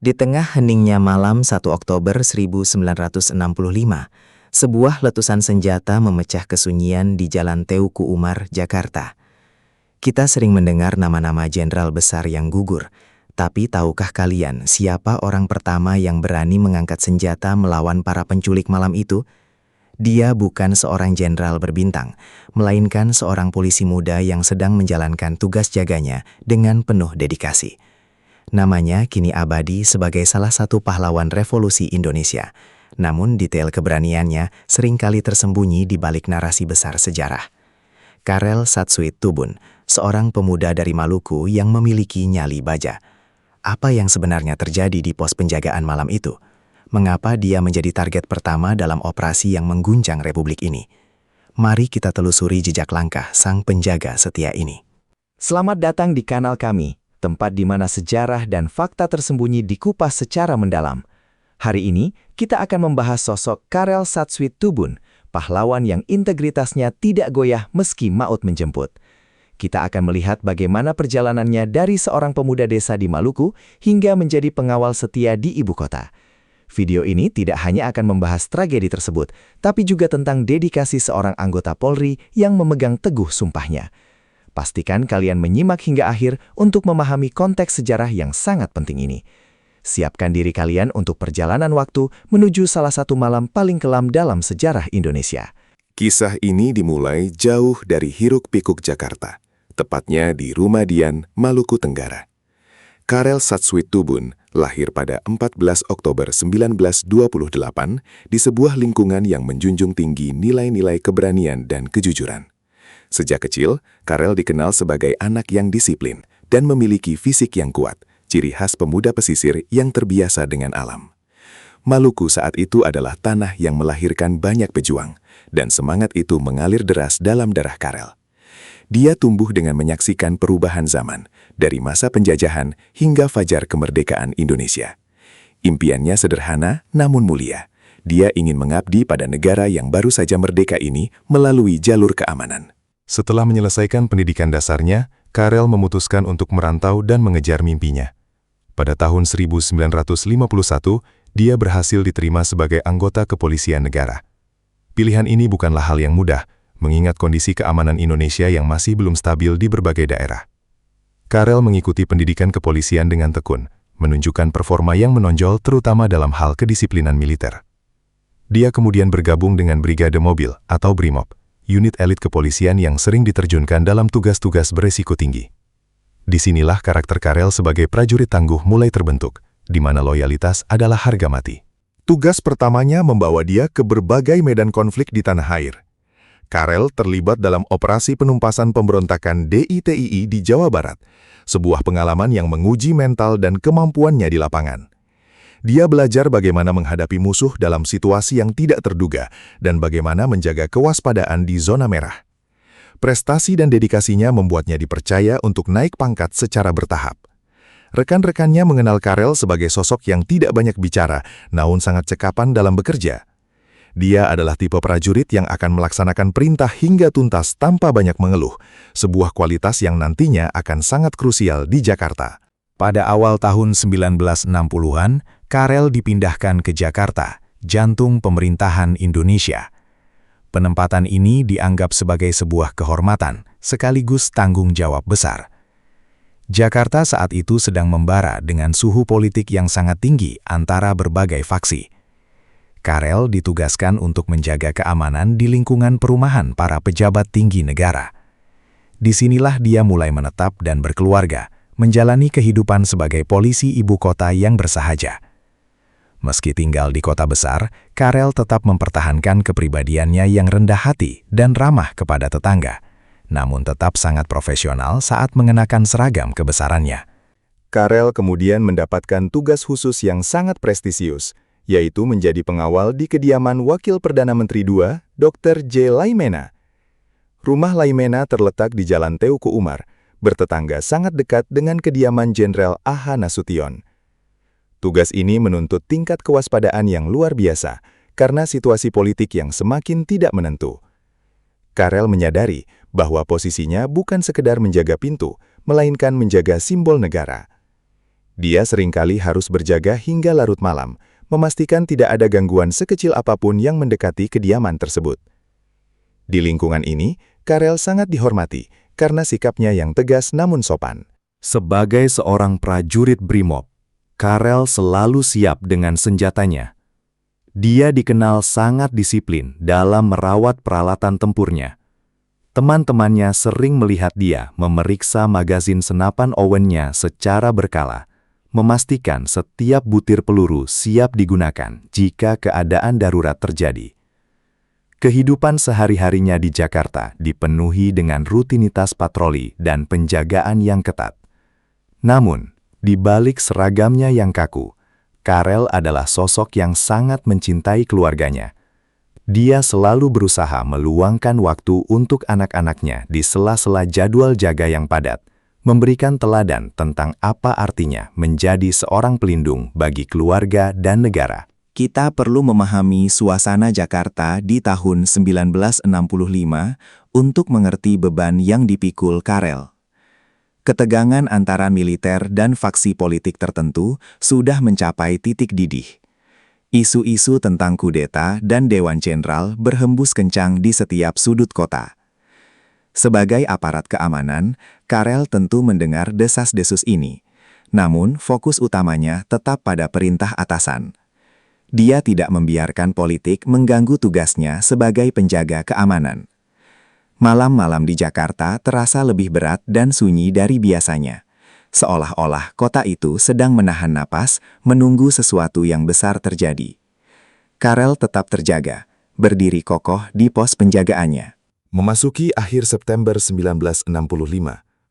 Di tengah heningnya malam 1 Oktober 1965, sebuah letusan senjata memecah kesunyian di Jalan Teuku Umar, Jakarta. Kita sering mendengar nama-nama jenderal besar yang gugur, tapi tahukah kalian siapa orang pertama yang berani mengangkat senjata melawan para penculik malam itu? Dia bukan seorang jenderal berbintang, melainkan seorang polisi muda yang sedang menjalankan tugas jaganya dengan penuh dedikasi. Namanya kini abadi sebagai salah satu pahlawan revolusi Indonesia. Namun detail keberaniannya seringkali tersembunyi di balik narasi besar sejarah. Karel Satsuit Tubun, seorang pemuda dari Maluku yang memiliki nyali baja. Apa yang sebenarnya terjadi di pos penjagaan malam itu? Mengapa dia menjadi target pertama dalam operasi yang mengguncang republik ini? Mari kita telusuri jejak langkah sang penjaga setia ini. Selamat datang di kanal kami, tempat di mana sejarah dan fakta tersembunyi dikupas secara mendalam. Hari ini, kita akan membahas sosok Karel Satsuit Tubun, pahlawan yang integritasnya tidak goyah meski maut menjemput. Kita akan melihat bagaimana perjalanannya dari seorang pemuda desa di Maluku hingga menjadi pengawal setia di ibu kota. Video ini tidak hanya akan membahas tragedi tersebut, tapi juga tentang dedikasi seorang anggota Polri yang memegang teguh sumpahnya. Pastikan kalian menyimak hingga akhir untuk memahami konteks sejarah yang sangat penting ini. Siapkan diri kalian untuk perjalanan waktu menuju salah satu malam paling kelam dalam sejarah Indonesia. Kisah ini dimulai jauh dari hiruk-pikuk Jakarta, tepatnya di Rumah Dian, Maluku Tenggara. Karel Satsuit Tubun lahir pada 14 Oktober 1928 di sebuah lingkungan yang menjunjung tinggi nilai-nilai keberanian dan kejujuran. Sejak kecil, Karel dikenal sebagai anak yang disiplin dan memiliki fisik yang kuat, ciri khas pemuda pesisir yang terbiasa dengan alam. Maluku saat itu adalah tanah yang melahirkan banyak pejuang, dan semangat itu mengalir deras dalam darah Karel. Dia tumbuh dengan menyaksikan perubahan zaman, dari masa penjajahan hingga fajar kemerdekaan Indonesia. Impiannya sederhana namun mulia. Dia ingin mengabdi pada negara yang baru saja merdeka ini melalui jalur keamanan. Setelah menyelesaikan pendidikan dasarnya, Karel memutuskan untuk merantau dan mengejar mimpinya. Pada tahun 1951, dia berhasil diterima sebagai anggota kepolisian negara. Pilihan ini bukanlah hal yang mudah, mengingat kondisi keamanan Indonesia yang masih belum stabil di berbagai daerah. Karel mengikuti pendidikan kepolisian dengan tekun, menunjukkan performa yang menonjol terutama dalam hal kedisiplinan militer. Dia kemudian bergabung dengan Brigade Mobil atau BRIMOB, unit elit kepolisian yang sering diterjunkan dalam tugas-tugas beresiko tinggi. Disinilah karakter Karel sebagai prajurit tangguh mulai terbentuk, di mana loyalitas adalah harga mati. Tugas pertamanya membawa dia ke berbagai medan konflik di tanah air. Karel terlibat dalam operasi penumpasan pemberontakan DITII di Jawa Barat, sebuah pengalaman yang menguji mental dan kemampuannya di lapangan. Dia belajar bagaimana menghadapi musuh dalam situasi yang tidak terduga dan bagaimana menjaga kewaspadaan di zona merah. Prestasi dan dedikasinya membuatnya dipercaya untuk naik pangkat secara bertahap. Rekan-rekannya mengenal Karel sebagai sosok yang tidak banyak bicara, namun sangat cekapan dalam bekerja. Dia adalah tipe prajurit yang akan melaksanakan perintah hingga tuntas tanpa banyak mengeluh, sebuah kualitas yang nantinya akan sangat krusial di Jakarta. Pada awal tahun 1960-an, Karel dipindahkan ke Jakarta, jantung pemerintahan Indonesia. Penempatan ini dianggap sebagai sebuah kehormatan, sekaligus tanggung jawab besar. Jakarta saat itu sedang membara dengan suhu politik yang sangat tinggi antara berbagai faksi. Karel ditugaskan untuk menjaga keamanan di lingkungan perumahan para pejabat tinggi negara. Disinilah dia mulai menetap dan berkeluarga, menjalani kehidupan sebagai polisi ibu kota yang bersahaja. Meski tinggal di kota besar, Karel tetap mempertahankan kepribadiannya yang rendah hati dan ramah kepada tetangga, namun tetap sangat profesional saat mengenakan seragam kebesarannya. Karel kemudian mendapatkan tugas khusus yang sangat prestisius, yaitu menjadi pengawal di kediaman Wakil Perdana Menteri II, Dr. J. Laimena. Rumah Laimena terletak di Jalan Teuku Umar, bertetangga sangat dekat dengan kediaman Jenderal A.H. Nasution. Tugas ini menuntut tingkat kewaspadaan yang luar biasa karena situasi politik yang semakin tidak menentu. Karel menyadari bahwa posisinya bukan sekedar menjaga pintu, melainkan menjaga simbol negara. Dia seringkali harus berjaga hingga larut malam, memastikan tidak ada gangguan sekecil apapun yang mendekati kediaman tersebut. Di lingkungan ini, Karel sangat dihormati karena sikapnya yang tegas namun sopan. Sebagai seorang prajurit Brimob, Karel selalu siap dengan senjatanya. Dia dikenal sangat disiplin dalam merawat peralatan tempurnya. Teman-temannya sering melihat dia memeriksa magazin senapan Owen-nya secara berkala, memastikan setiap butir peluru siap digunakan jika keadaan darurat terjadi. Kehidupan sehari-harinya di Jakarta dipenuhi dengan rutinitas patroli dan penjagaan yang ketat. Namun, di balik seragamnya yang kaku, Karel adalah sosok yang sangat mencintai keluarganya. Dia selalu berusaha meluangkan waktu untuk anak-anaknya di sela-sela jadwal jaga yang padat, memberikan teladan tentang apa artinya menjadi seorang pelindung bagi keluarga dan negara. Kita perlu memahami suasana Jakarta di tahun 1965 untuk mengerti beban yang dipikul Karel. Ketegangan antara militer dan faksi politik tertentu sudah mencapai titik didih. Isu-isu tentang kudeta dan Dewan Jenderal berhembus kencang di setiap sudut kota. Sebagai aparat keamanan, Karel tentu mendengar desas-desus ini. Namun, fokus utamanya tetap pada perintah atasan. Dia tidak membiarkan politik mengganggu tugasnya sebagai penjaga keamanan. Malam-malam di Jakarta terasa lebih berat dan sunyi dari biasanya. Seolah-olah kota itu sedang menahan napas, menunggu sesuatu yang besar terjadi. Karel tetap terjaga, berdiri kokoh di pos penjagaannya. Memasuki akhir September 1965,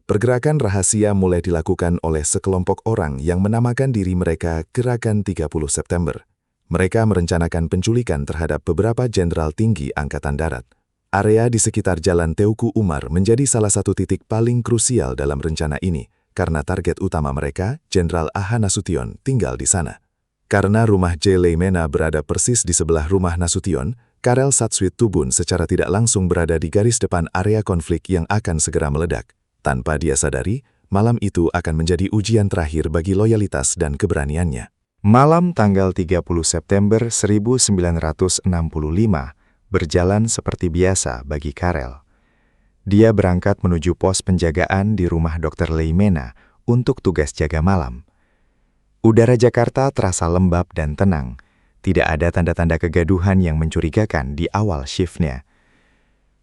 pergerakan rahasia mulai dilakukan oleh sekelompok orang yang menamakan diri mereka Gerakan 30 September. Mereka merencanakan penculikan terhadap beberapa jenderal tinggi Angkatan Darat. Area di sekitar Jalan Teuku Umar menjadi salah satu titik paling krusial dalam rencana ini, karena target utama mereka, Jenderal A.H. Nasution, tinggal di sana. Karena rumah J. Leimena berada persis di sebelah rumah Nasution, Karel Satsuit-Tubun secara tidak langsung berada di garis depan area konflik yang akan segera meledak. Tanpa dia sadari, malam itu akan menjadi ujian terakhir bagi loyalitas dan keberaniannya. Malam tanggal 30 September 1965 berjalan seperti biasa bagi Karel. Dia berangkat menuju pos penjagaan di rumah Dr. Leimena untuk tugas jaga malam. Udara Jakarta terasa lembab dan tenang. Tidak ada tanda-tanda kegaduhan yang mencurigakan di awal shiftnya.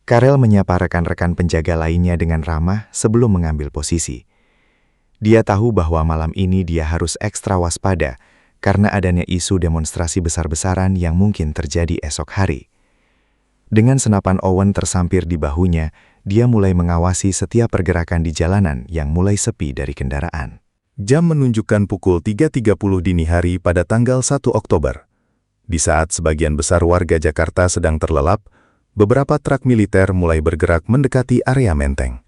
Karel menyapa rekan-rekan penjaga lainnya dengan ramah sebelum mengambil posisi. Dia tahu bahwa malam ini dia harus ekstra waspada karena adanya isu demonstrasi besar-besaran yang mungkin terjadi esok hari. Dengan senapan Owen tersampir di bahunya, dia mulai mengawasi setiap pergerakan di jalanan yang mulai sepi dari kendaraan. Jam menunjukkan pukul 3.30 dini hari pada tanggal 1 Oktober. Di saat sebagian besar warga Jakarta sedang terlelap, beberapa truk militer mulai bergerak mendekati area Menteng.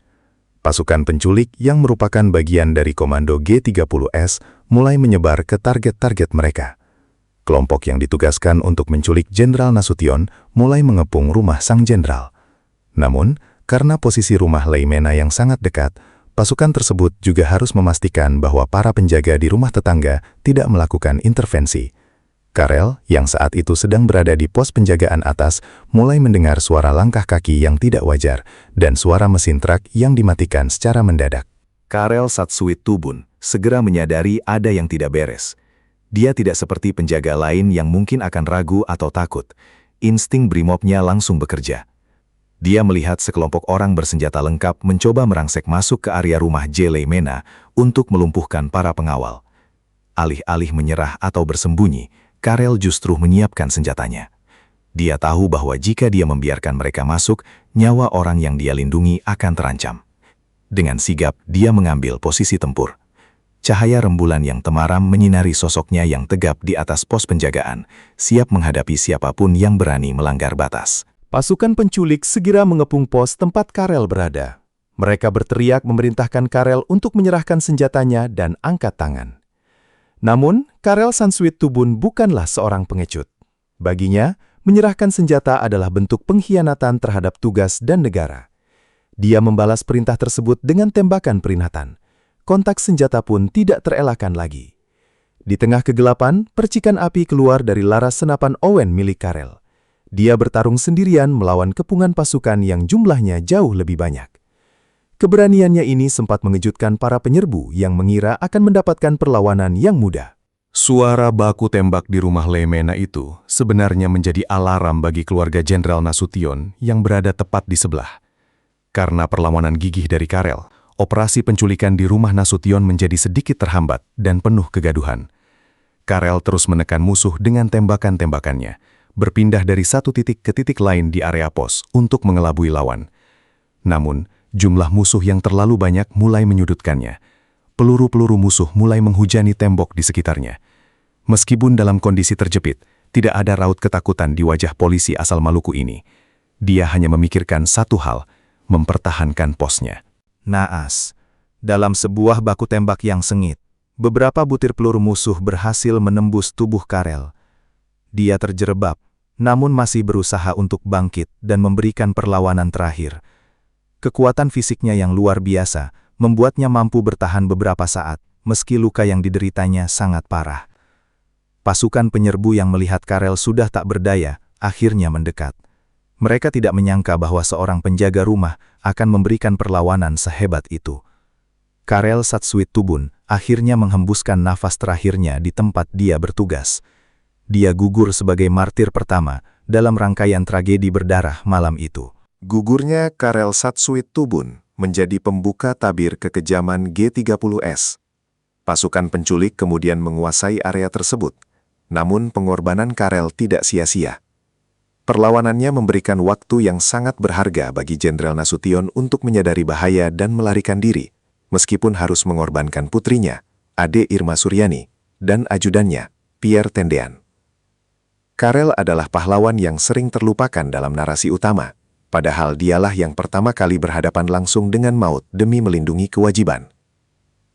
Pasukan penculik yang merupakan bagian dari Komando G30S mulai menyebar ke target-target mereka. Kelompok yang ditugaskan untuk menculik Jenderal Nasution mulai mengepung rumah sang jenderal. Namun, karena posisi rumah Leimena yang sangat dekat, pasukan tersebut juga harus memastikan bahwa para penjaga di rumah tetangga tidak melakukan intervensi. Karel, yang saat itu sedang berada di pos penjagaan atas, mulai mendengar suara langkah kaki yang tidak wajar dan suara mesin truk yang dimatikan secara mendadak. Karel Satsuit-Tubun segera menyadari ada yang tidak beres. Dia tidak seperti penjaga lain yang mungkin akan ragu atau takut. Insting Brimobnya langsung bekerja. Dia melihat sekelompok orang bersenjata lengkap mencoba merangsek masuk ke area rumah J. Leimena untuk melumpuhkan para pengawal. Alih-alih menyerah atau bersembunyi, Karel justru menyiapkan senjatanya. Dia tahu bahwa jika dia membiarkan mereka masuk, nyawa orang yang dia lindungi akan terancam. Dengan sigap, dia mengambil posisi tempur. Cahaya rembulan yang temaram menyinari sosoknya yang tegap di atas pos penjagaan, siap menghadapi siapapun yang berani melanggar batas. Pasukan penculik segera mengepung pos tempat Karel berada. Mereka berteriak memerintahkan Karel untuk menyerahkan senjatanya dan angkat tangan. Namun, Karel Satsuit-Tubun bukanlah seorang pengecut. Baginya, menyerahkan senjata adalah bentuk pengkhianatan terhadap tugas dan negara. Dia membalas perintah tersebut dengan tembakan peringatan. Kontak senjata pun tidak terelakkan lagi. Di tengah kegelapan, percikan api keluar dari laras senapan Owen milik Karel. Dia bertarung sendirian melawan kepungan pasukan yang jumlahnya jauh lebih banyak. Keberaniannya ini sempat mengejutkan para penyerbu yang mengira akan mendapatkan perlawanan yang mudah. Suara baku tembak di rumah Lemena itu sebenarnya menjadi alarm bagi keluarga Jenderal Nasution yang berada tepat di sebelah. Karena perlawanan gigih dari Karel, operasi penculikan di rumah Nasution menjadi sedikit terhambat dan penuh kegaduhan. Karel terus menekan musuh dengan tembakan-tembakannya, berpindah dari satu titik ke titik lain di area pos untuk mengelabui lawan. Namun, jumlah musuh yang terlalu banyak mulai menyudutkannya. Peluru-peluru musuh mulai menghujani tembok di sekitarnya. Meskipun dalam kondisi terjepit, tidak ada raut ketakutan di wajah polisi asal Maluku ini. Dia hanya memikirkan satu hal, mempertahankan posnya. Naas. Dalam sebuah baku tembak yang sengit, beberapa butir peluru musuh berhasil menembus tubuh Karel. Dia terjerebab, namun masih berusaha untuk bangkit dan memberikan perlawanan terakhir. Kekuatan fisiknya yang luar biasa membuatnya mampu bertahan beberapa saat, meski luka yang dideritanya sangat parah. Pasukan penyerbu yang melihat Karel sudah tak berdaya, akhirnya mendekat. Mereka tidak menyangka bahwa seorang penjaga rumah akan memberikan perlawanan sehebat itu. Karel Satsuwitubun akhirnya menghembuskan nafas terakhirnya di tempat dia bertugas. Dia gugur sebagai martir pertama dalam rangkaian tragedi berdarah malam itu. Gugurnya Karel Satsuwitubun menjadi pembuka tabir kekejaman G30S. Pasukan penculik kemudian menguasai area tersebut. Namun pengorbanan Karel tidak sia-sia. Perlawanannya memberikan waktu yang sangat berharga bagi Jenderal Nasution untuk menyadari bahaya dan melarikan diri, meskipun harus mengorbankan putrinya, Ade Irma Suryani, dan ajudannya, Pierre Tendean. Karel adalah pahlawan yang sering terlupakan dalam narasi utama, padahal dialah yang pertama kali berhadapan langsung dengan maut demi melindungi kewajiban.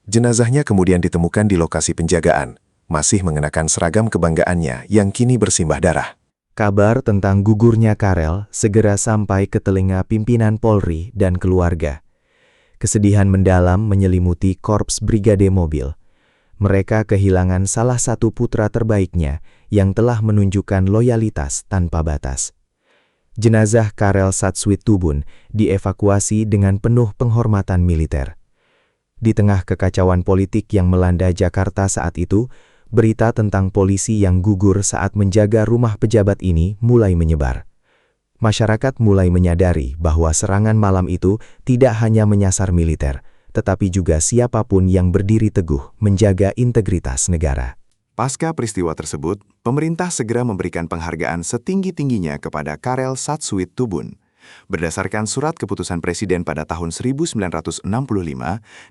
Jenazahnya kemudian ditemukan di lokasi penjagaan, masih mengenakan seragam kebanggaannya yang kini bersimbah darah. Kabar tentang gugurnya Karel segera sampai ke telinga pimpinan Polri dan keluarga. Kesedihan mendalam menyelimuti Korps Brigade Mobil. Mereka kehilangan salah satu putra terbaiknya yang telah menunjukkan loyalitas tanpa batas. Jenazah Karel Satsuwitubun dievakuasi dengan penuh penghormatan militer. Di tengah kekacauan politik yang melanda Jakarta saat itu, berita tentang polisi yang gugur saat menjaga rumah pejabat ini mulai menyebar. Masyarakat mulai menyadari bahwa serangan malam itu tidak hanya menyasar militer, tetapi juga siapapun yang berdiri teguh menjaga integritas negara. Pasca peristiwa tersebut, pemerintah segera memberikan penghargaan setinggi-tingginya kepada Karel Satsuwitubun. Berdasarkan surat keputusan Presiden pada tahun 1965,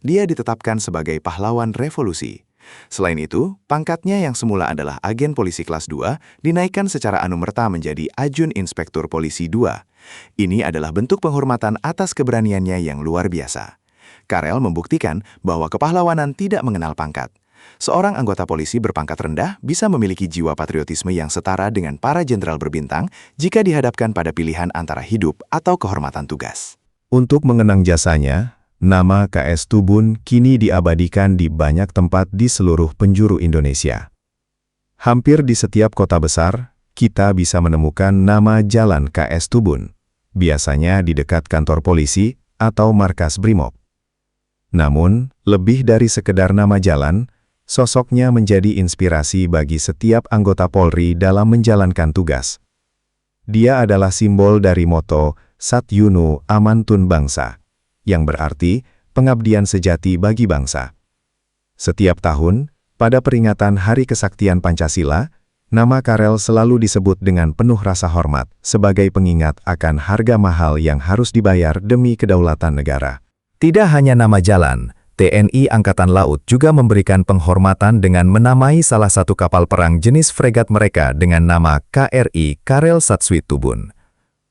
dia ditetapkan sebagai pahlawan revolusi. Selain itu, pangkatnya yang semula adalah agen polisi kelas 2 dinaikkan secara anumerta menjadi Ajun Inspektur Polisi 2. Ini adalah bentuk penghormatan atas keberaniannya yang luar biasa. Karel membuktikan bahwa kepahlawanan tidak mengenal pangkat. Seorang anggota polisi berpangkat rendah bisa memiliki jiwa patriotisme yang setara dengan para jenderal berbintang jika dihadapkan pada pilihan antara hidup atau kehormatan tugas. Untuk mengenang jasanya, nama KS Tubun kini diabadikan di banyak tempat di seluruh penjuru Indonesia. Hampir di setiap kota besar, kita bisa menemukan nama Jalan KS Tubun, biasanya di dekat kantor polisi atau markas Brimob. Namun, lebih dari sekedar nama jalan, sosoknya menjadi inspirasi bagi setiap anggota Polri dalam menjalankan tugas. Dia adalah simbol dari moto Satyunu Amantun Bangsa, yang berarti pengabdian sejati bagi bangsa. Setiap tahun, pada peringatan Hari Kesaktian Pancasila, nama Karel selalu disebut dengan penuh rasa hormat sebagai pengingat akan harga mahal yang harus dibayar demi kedaulatan negara. Tidak hanya nama jalan, TNI Angkatan Laut juga memberikan penghormatan dengan menamai salah satu kapal perang jenis fregat mereka dengan nama KRI Karel Satsuwitubun.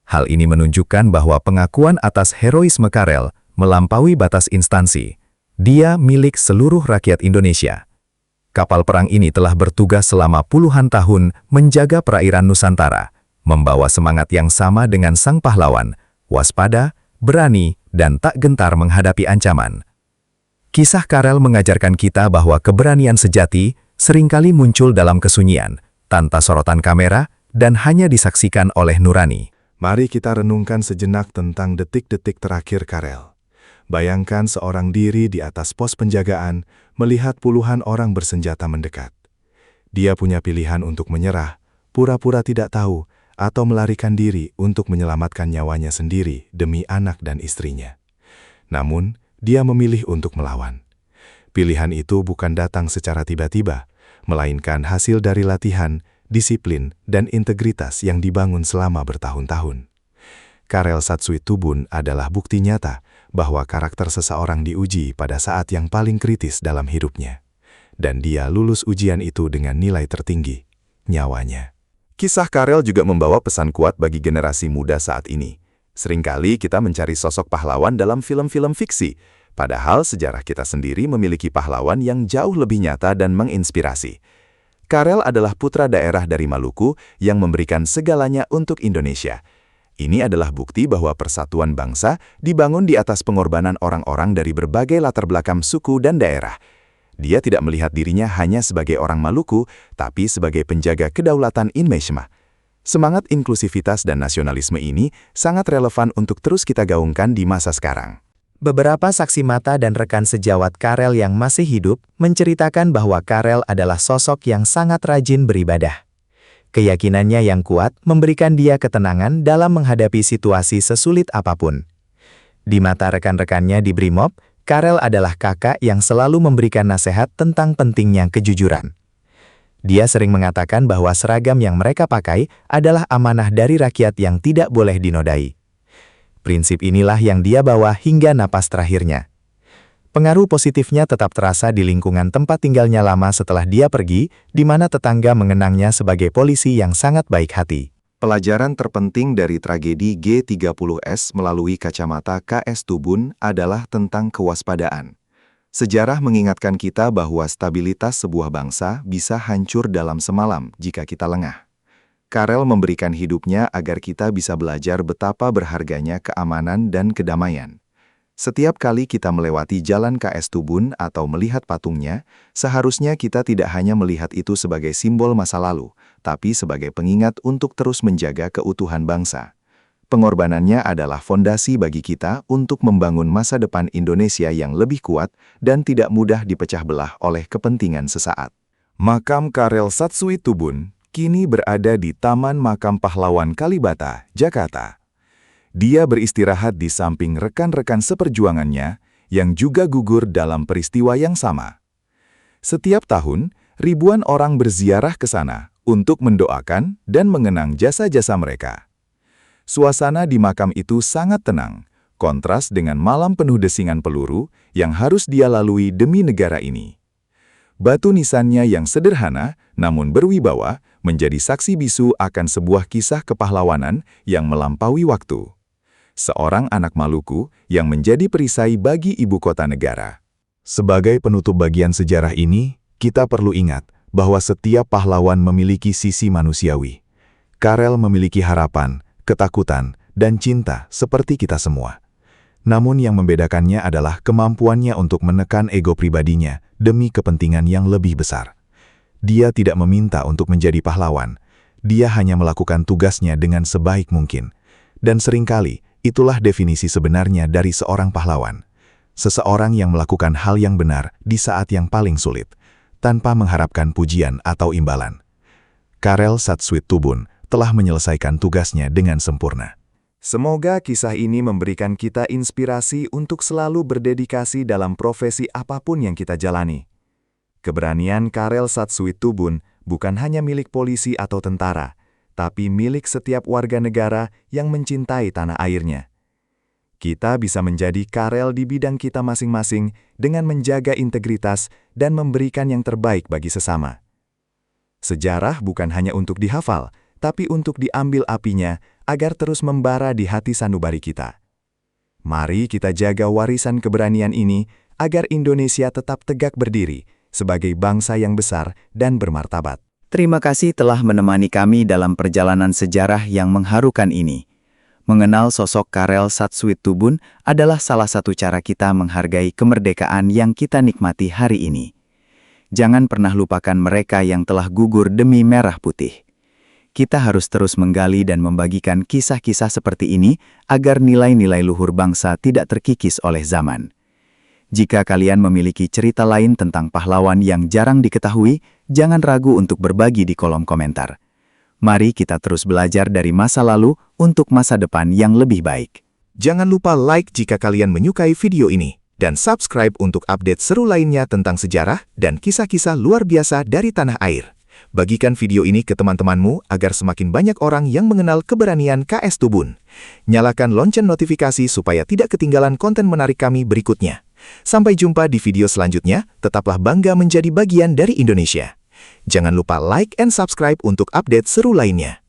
Hal ini menunjukkan bahwa pengakuan atas heroisme Karel melampaui batas instansi. Dia milik seluruh rakyat Indonesia. Kapal perang ini telah bertugas selama puluhan tahun menjaga perairan Nusantara, membawa semangat yang sama dengan sang pahlawan, waspada, berani, dan tak gentar menghadapi ancaman. Kisah Karel mengajarkan kita bahwa keberanian sejati seringkali muncul dalam kesunyian, tanpa sorotan kamera, dan hanya disaksikan oleh nurani. Mari kita renungkan sejenak tentang detik-detik terakhir Karel. Bayangkan seorang diri di atas pos penjagaan, melihat puluhan orang bersenjata mendekat. Dia punya pilihan untuk menyerah, pura-pura tidak tahu, atau melarikan diri untuk menyelamatkan nyawanya sendiri demi anak dan istrinya. Namun, dia memilih untuk melawan. Pilihan itu bukan datang secara tiba-tiba, melainkan hasil dari latihan, disiplin, dan integritas yang dibangun selama bertahun-tahun. Karel Satsuit-Tubun adalah bukti nyata bahwa karakter seseorang diuji pada saat yang paling kritis dalam hidupnya. Dan dia lulus ujian itu dengan nilai tertinggi, nyawanya. Kisah Karel juga membawa pesan kuat bagi generasi muda saat ini. Seringkali kita mencari sosok pahlawan dalam film-film fiksi, padahal sejarah kita sendiri memiliki pahlawan yang jauh lebih nyata dan menginspirasi. Karel adalah putra daerah dari Maluku yang memberikan segalanya untuk Indonesia. Ini adalah bukti bahwa persatuan bangsa dibangun di atas pengorbanan orang-orang dari berbagai latar belakang suku dan daerah. Dia tidak melihat dirinya hanya sebagai orang Maluku, tapi sebagai penjaga kedaulatan Indonesia. Semangat inklusivitas dan nasionalisme ini sangat relevan untuk terus kita gaungkan di masa sekarang. Beberapa saksi mata dan rekan sejawat Karel yang masih hidup menceritakan bahwa Karel adalah sosok yang sangat rajin beribadah. Keyakinannya yang kuat memberikan dia ketenangan dalam menghadapi situasi sesulit apapun. Di mata rekan-rekannya di Brimob, Karel adalah kakak yang selalu memberikan nasihat tentang pentingnya kejujuran. Dia sering mengatakan bahwa seragam yang mereka pakai adalah amanah dari rakyat yang tidak boleh dinodai. Prinsip inilah yang dia bawa hingga napas terakhirnya. Pengaruh positifnya tetap terasa di lingkungan tempat tinggalnya lama setelah dia pergi, di mana tetangga mengenangnya sebagai polisi yang sangat baik hati. Pelajaran terpenting dari tragedi G30S melalui kacamata KS Tubun adalah tentang kewaspadaan. Sejarah mengingatkan kita bahwa stabilitas sebuah bangsa bisa hancur dalam semalam jika kita lengah. Karel memberikan hidupnya agar kita bisa belajar betapa berharganya keamanan dan kedamaian. Setiap kali kita melewati jalan KS Tubun atau melihat patungnya, seharusnya kita tidak hanya melihat itu sebagai simbol masa lalu, tapi sebagai pengingat untuk terus menjaga keutuhan bangsa. Pengorbanannya adalah fondasi bagi kita untuk membangun masa depan Indonesia yang lebih kuat dan tidak mudah dipecah belah oleh kepentingan sesaat. Makam Karel Satsuit-Tubun kini berada di Taman Makam Pahlawan Kalibata, Jakarta. Dia beristirahat di samping rekan-rekan seperjuangannya yang juga gugur dalam peristiwa yang sama. Setiap tahun, ribuan orang berziarah ke sana untuk mendoakan dan mengenang jasa-jasa mereka. Suasana di makam itu sangat tenang, kontras dengan malam penuh desingan peluru yang harus dia lalui demi negara ini. Batu nisannya yang sederhana namun berwibawa menjadi saksi bisu akan sebuah kisah kepahlawanan yang melampaui waktu. Seorang anak Maluku yang menjadi perisai bagi ibu kota negara. Sebagai penutup bagian sejarah ini, kita perlu ingat bahwa setiap pahlawan memiliki sisi manusiawi. Karel memiliki harapan, ketakutan, dan cinta seperti kita semua. Namun yang membedakannya adalah kemampuannya untuk menekan ego pribadinya demi kepentingan yang lebih besar. Dia tidak meminta untuk menjadi pahlawan. Dia hanya melakukan tugasnya dengan sebaik mungkin. Dan seringkali, itulah definisi sebenarnya dari seorang pahlawan. Seseorang yang melakukan hal yang benar di saat yang paling sulit, tanpa mengharapkan pujian atau imbalan. Karel Satsuit-Tubun telah menyelesaikan tugasnya dengan sempurna. Semoga kisah ini memberikan kita inspirasi untuk selalu berdedikasi dalam profesi apapun yang kita jalani. Keberanian Karel Satsuit-Tubun bukan hanya milik polisi atau tentara, tapi milik setiap warga negara yang mencintai tanah airnya. Kita bisa menjadi Karel di bidang kita masing-masing dengan menjaga integritas dan memberikan yang terbaik bagi sesama. Sejarah bukan hanya untuk dihafal, tapi untuk diambil apinya agar terus membara di hati sanubari kita. Mari kita jaga warisan keberanian ini agar Indonesia tetap tegak berdiri sebagai bangsa yang besar dan bermartabat. Terima kasih telah menemani kami dalam perjalanan sejarah yang mengharukan ini. Mengenal sosok Karel Satsuit-Tubun adalah salah satu cara kita menghargai kemerdekaan yang kita nikmati hari ini. Jangan pernah lupakan mereka yang telah gugur demi merah putih. Kita harus terus menggali dan membagikan kisah-kisah seperti ini agar nilai-nilai luhur bangsa tidak terkikis oleh zaman. Jika kalian memiliki cerita lain tentang pahlawan yang jarang diketahui, jangan ragu untuk berbagi di kolom komentar. Mari kita terus belajar dari masa lalu untuk masa depan yang lebih baik. Jangan lupa like jika kalian menyukai video ini, dan subscribe untuk update seru lainnya tentang sejarah dan kisah-kisah luar biasa dari tanah air. Bagikan video ini ke teman-temanmu agar semakin banyak orang yang mengenal keberanian KS Tubun. Nyalakan lonceng notifikasi supaya tidak ketinggalan konten menarik kami berikutnya. Sampai jumpa di video selanjutnya, tetaplah bangga menjadi bagian dari Indonesia. Jangan lupa like and subscribe untuk update seru lainnya.